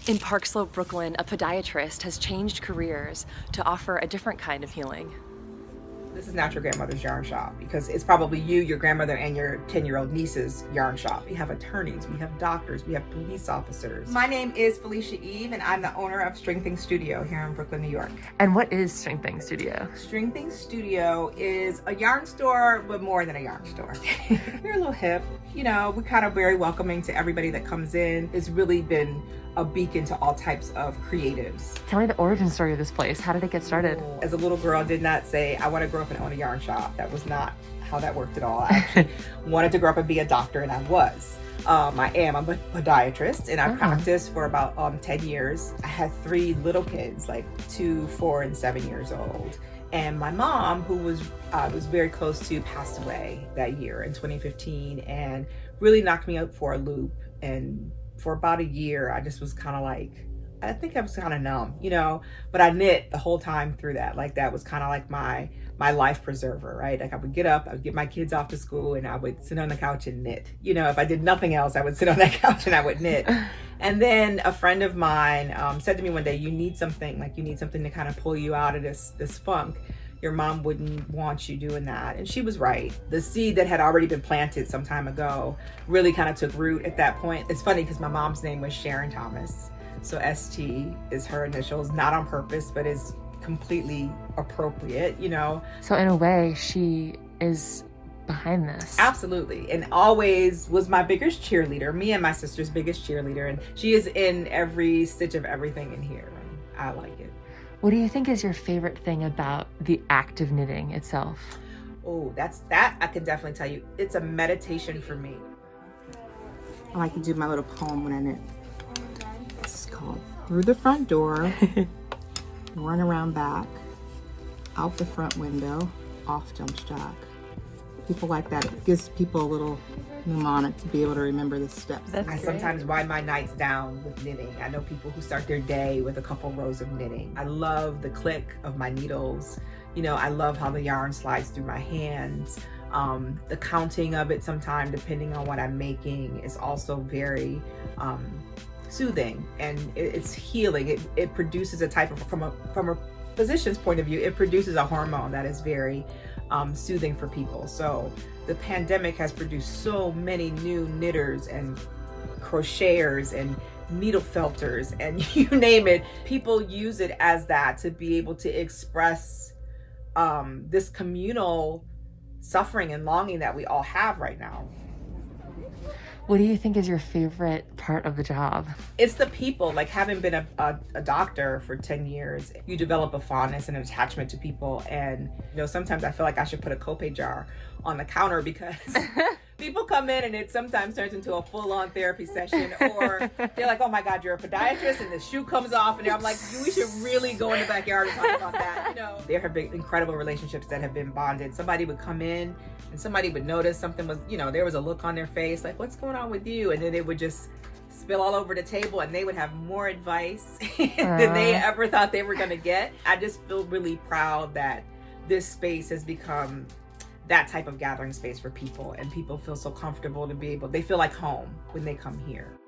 In Park Slope, Brooklyn, a podiatrist has changed careers to offer a different kind of healing. This is not your grandmother's yarn shop because it's probably you, your grandmother, and your 10-year-old niece's yarn shop. We have attorneys, we have doctors, we have police officers. My name is Felicia Eve, and I'm the owner of String Things Studio here in Brooklyn, New York. And what is String Things Studio? String Things Studio is a yarn store, but more than a yarn store. We're a little hip. You know, we're kind of very welcoming to everybody that comes in. It's really been a beacon to all types of creatives. Tell me the origin story of this place. How did it get started? As a little girl, I did not say, I want to grow up and own a yarn shop. That was not how that worked at all. I actually wanted to grow up and be a doctor, and I was. I'm a podiatrist, and I practiced for about 10 years. I had 3 little kids, like 2, 4, and 7 years old. And my mom, who was very close to, passed away that year in 2015, and really knocked me out for a loop. And for about a year, I just was kind of like, I think I was kind of numb, you know, but I knit the whole time through that. Like that was kind of like my life preserver, right? Like I would get up, I would get my kids off to school, and I would sit on the couch and knit. You know, if I did nothing else, I would sit on that couch and I would knit. And then a friend of mine said to me one day, you need something to kind of pull you out of this funk. Your mom wouldn't want you doing that. And she was right. The seed that had already been planted some time ago really kind of took root at that point. It's funny because my mom's name was Sharon Thomas. So ST is her initials, not on purpose, but is completely appropriate, you know? So in a way, she is behind this. Absolutely. And always was my biggest cheerleader, me and my sister's biggest cheerleader. And she is in every stitch of everything in here. I like it. What do you think is your favorite thing about the act of knitting itself? Oh, that I can definitely tell you. It's a meditation for me. I like to do my little poem when I knit. It's called Through the Front Door, Run Around Back, Out the Front Window, Off Jumps Jack. People like that. It gives people a little mnemonic to be able to remember the steps. I sometimes wind my nights down with knitting. I know people who start their day with a couple rows of knitting. I love the click of my needles. You know, I love how the yarn slides through my hands. The counting of it sometimes, depending on what I'm making, is also very soothing, and it's healing. It produces a type of, from a physician's point of view, it produces a hormone that is very soothing for people. So the pandemic has produced so many new knitters and crocheters and needle felters and you name it. People use it as that to be able to express this communal suffering and longing that we all have right now. What do you think is your favorite part of the job? It's the people. Like, having been a doctor for 10 years, you develop a fondness and an attachment to people. And, you know, sometimes I feel like I should put a Cope jar on the counter because people come in and it sometimes turns into a full-on therapy session, or they're like, oh my God, you're a podiatrist, and the shoe comes off, and I'm like, we should really go in the backyard and talk about that. You know, there have been incredible relationships that have been bonded. Somebody would come in and somebody would notice something was, you know, there was a look on their face like, what's going on with you? And then it would just spill all over the table, and they would have more advice than they ever thought they were going to get. I just feel really proud that this space has become that type of gathering space for people, and people feel so comfortable to be able, they feel like home when they come here.